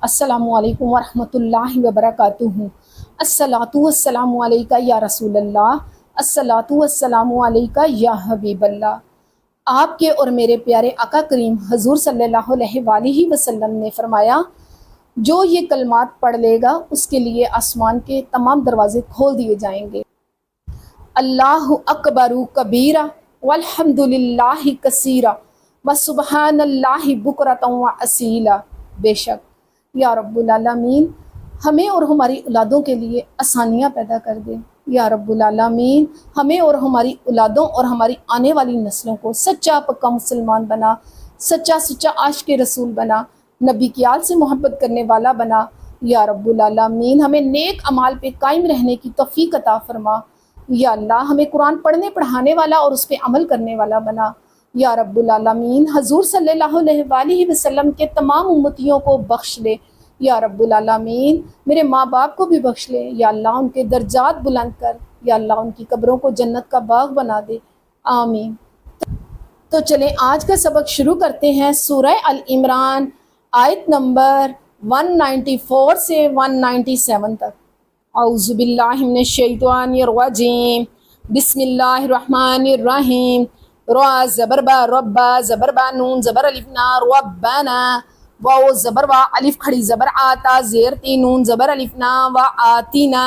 السلام علیکم ورحمۃ اللہ وبرکاتہ۔ الصلاۃ والسلام علیکہ یا رسول اللہ، الصلاۃ والسلام علیکہ یا حبیب اللہ۔ آپ کے اور میرے پیارے آقا کریم حضور صلی اللہ علیہ وآلہ وسلم نے فرمایا، جو یہ کلمات پڑھ لے گا اس کے لیے آسمان کے تمام دروازے کھول دیے جائیں گے۔ اللہ اکبر کبیرہ والحمد للہ کثیرہ وسبحان اللہ بکرۃ واصیلا۔ بے شک یا رب العالمین ہمیں اور ہماری اولادوں کے لیے آسانیاں پیدا کر دے۔ یا رب العالمین ہمیں اور ہماری اولادوں اور ہماری آنے والی نسلوں کو سچا پکا مسلمان بنا، سچا عاشق رسول بنا، نبی کی آل سے محبت کرنے والا بنا۔ یا رب العالمین ہمیں نیک اعمال پہ قائم رہنے کی توفیق عطا فرما۔ یا اللہ ہمیں قرآن پڑھنے پڑھانے والا اور اس پہ عمل کرنے والا بنا۔ یا رب العالمین حضور صلی اللہ علیہ وآلہ وسلم کے تمام امتیوں کو بخش لے۔ یا رب العالمین میرے ماں باپ کو بھی بخش لے۔ یا اللہ ان کے درجات بلند کر۔ یا اللہ ان کی قبروں کو جنت کا باغ بنا دے، آمین۔ تو چلیں آج کا سبق شروع کرتے ہیں سورہ ال عمران آیت نمبر 194 سے 197 تک۔ اعوذ باللہ من الشیطان الرجیم، بسم اللہ الرحمن الرحیم۔ را زبر با ربا زبر با نون زبر الف نا ربنا، واو زبر وا الف کھڑی زبر آتا زیر تی نون زبر الف نا و آتینا،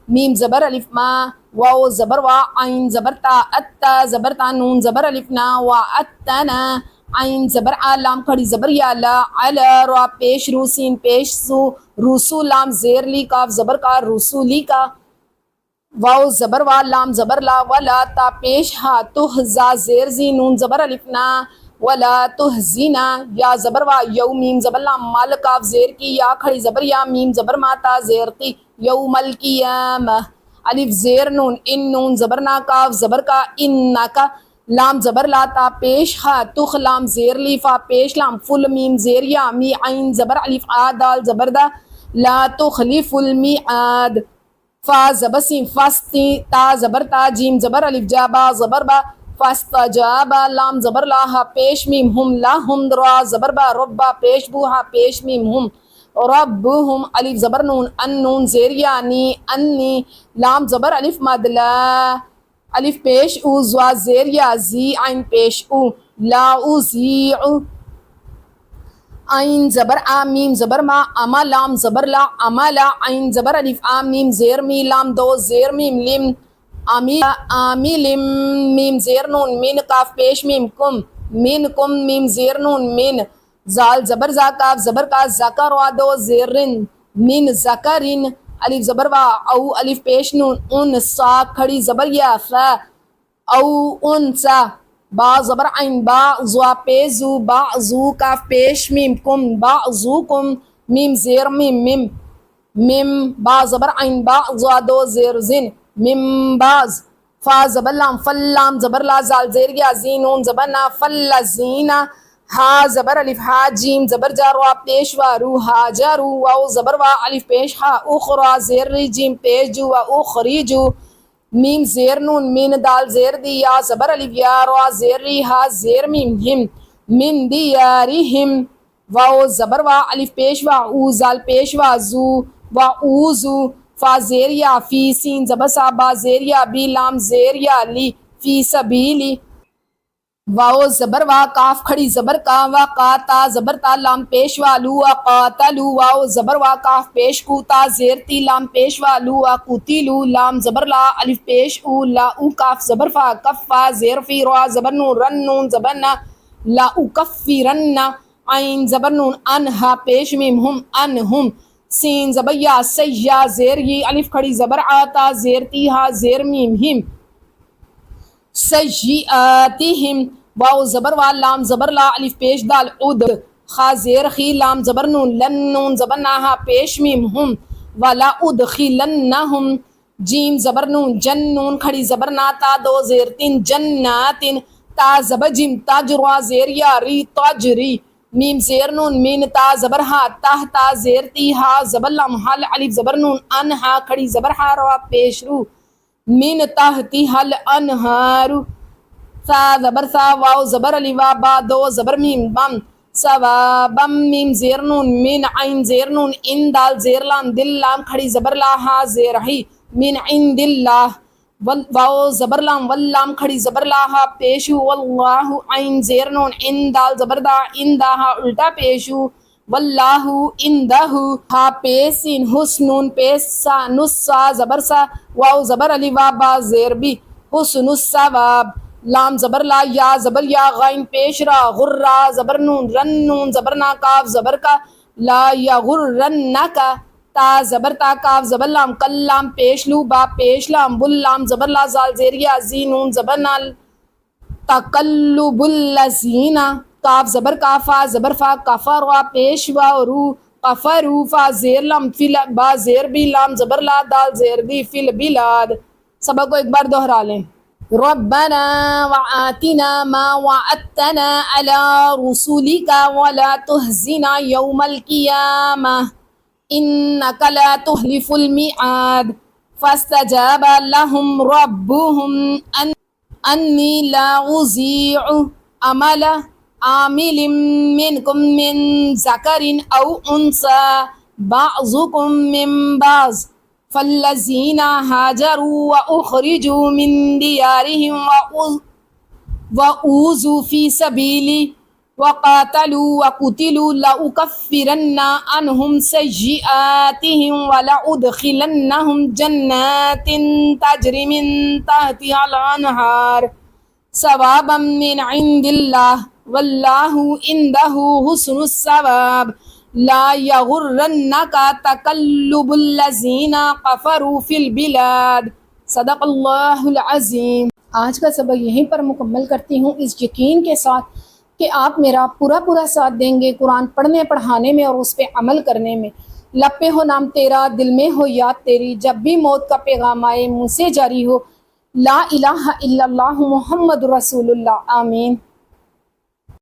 میم زبر الف ما، واو زبر وا عین زبر تا اتا زبر تا نون زبر الف نا و اتنا، عین زبر آ لام کھڑی زبر یا لا علا، را پیش رو سین پیش سو، روسو لام زیر لی کاف زبر کا رسولی کا، واو زبر وا لام زبر لا ولا تا پیش ہا تہزا زیر زی نون زبر الف نا ولا تہزینا، یا زبر وا یو میم زبر لام مال کاف زیر کی یا کھڑی زبر یا میم زبر ماتا زیر کی یوم القیامہ، الف زیر نون ان نون زبر نا کاف زبر کا ان کا، لام زبر لا تا پیش ہا تخ لام زیر لی فا پیش لام فل میم زیر یا می عین زبر الف آ دال زبر دا لا تخلف المیعاد، فا زبر سین فاستی تا زبر تا جیم زبر الف جا با زبر با فاستجابا، لام زبر لا ہا پیش میم ہم لا ہم، را زبر با ربا پیش بو ہا پیش میم ہم ربہم، الف زبر نون ان نون زیر یعنی انی، لام زبر الف مد لا الف پیش او زوا زیر یا زی عین پیش او لا او زی او، عین زبر آ میم زبر ما اما لام زبر لا اما لا عین زبر الف آ میم زیر می لام دو زیر میم لم آمی لم، میم زیر نون من کاف پیش میم کم من کم، میم زیر نون من، زال زبر زا کاف زبر کا ذکر وا دو زیرن من ذکرن، الف زبر وا او الف پیش نون ان سا کھڑی زبر یا فا او انسا، با زبر عین با زوا پیزو با زو کاف پیش میم کم با زو کم، میم زیر میم مم مم، با زبر عین با زوا دو زیر زن مم باز، فا زبر لام فل لام زبر لا زال زیر یا زینون زبر نا فل زینا، ہا زبر الف ہا جیم زبر جا روا پیش وا رو ہا جا رو، واو زبر وا الف پیش ہا اخرا زیر ری جیم پیش جو وا اخری جو، میم زیر نون مین دال زیر دی یا زبر الف یا روا زیر ری ہا زیر میم ہم من دیارہم، واو زبر وا الف پیش وا او زال پیش وا زو وا اوزو، فا زیر یا فی سین زبر سا با زیر یا بی لام زیر یا لی فی سبیلی، واو زبر وا کاف کھڑی زبر کا وا قاتا زبر تا لام پیش وا لو وا قاتلو، واو زبر وا کاف پیش کو تا زیر تی لام پیش وا لو وا قتلو، لام زبر لا الف پیش او لا او کاف زبر فا کف فا زیر فی روا زبر نون رن نون زبر نا لا او کفرن، عین زبر نون ان ہا پیش میم ہم ان ہم، سین زبر یا سیا زیر یہ الف کھڑی زبر آتا زیر تی ہا زیر میم ہم سیئاتہم، واو زبر وا لام زبر لا الف پیش دال عد خا زیر خی لام زبر نون لن نون زبر نا ہا پیش میم ہم ولا ادخلنہم، جیم زبر نون جن نون کھڑی زبر نا تا دو زیر تین جناتن، تا زبر جیم تاجروا زیر یا ری تاجری، میم زیر نون مین تا زبر ہا تہ تا زیر تی ہا زبر لام حل الف زبر نون ان ہا کھڑی زبر ہا روا پیش رو من تحتی حل انہارو، سا زبر سا واو زبر علی وا با دو زبر میم بم، ثوابا میم زیر نون من عین زیر نون ان دال زیر لام دل لام کھڑی زبر لا ہا زیر ہی من عند اللہ واو زبر لام واللام کھڑی زبر لا ہا پیشو واللہ عین زیر نون ان دال زبر دا ان دا ہا الٹا پیشو واللہ اندہ ہا پیسین حسنون پیسا نسا زبر سا واو زبر علی وا با زیر بی حسن الثواب لام زبر لا یا زبر یا غین پیش را غرہ زبر نون رن نون زبر نا کاف زبر کا لا یا غرنکا تا زبر تا کاف زبر لام کل لام پیش لو با پیش لام بل لام زبر لا زال زیر یا زی نون زبر نال تقلب الذین کاف زبر کافا زبر فا کفر وا پیش وا رو کفرو فا زیر لام فی با زیر بی لام زبر لا دال زیر دی فی البلاد. سبق کو ایک بار دوہرا لیں. ربنا وآتنا ما وعدتنا على رسولك ولا تخزنا يوم القيامة إنك لا تخلف الميعاد فاستجاب لهم ربهم أني لا أضيع عمل عامل منكم من ذكر أو أنثى بعضكم من بعض فالذين هاجروا وأخرجوا من ديارهم وأوذوا في سبيلي وقاتلوا وقتلوا لأكفرن عنهم سيئاتهم ولأدخلنهم جنات تجري من تحتها الأنهار ثوابا من عند الله والله عنده حسن الثواب لا یغرنک تقلب الذین کفروا فی البلاد. صدق اللہ العظیم. آج کا سبق یہیں پر مکمل کرتی ہوں اس یقین کے ساتھ کہ آپ میرا پورا ساتھ دیں گے قرآن پڑھنے پڑھانے میں اور اس پہ عمل کرنے میں. لب پہ ہو نام تیرا دل میں ہو یاد تیری جب بھی موت کا پیغام آئے منہ سے جاری ہو لا الہ الا اللہ محمد رسول اللہ. آمین.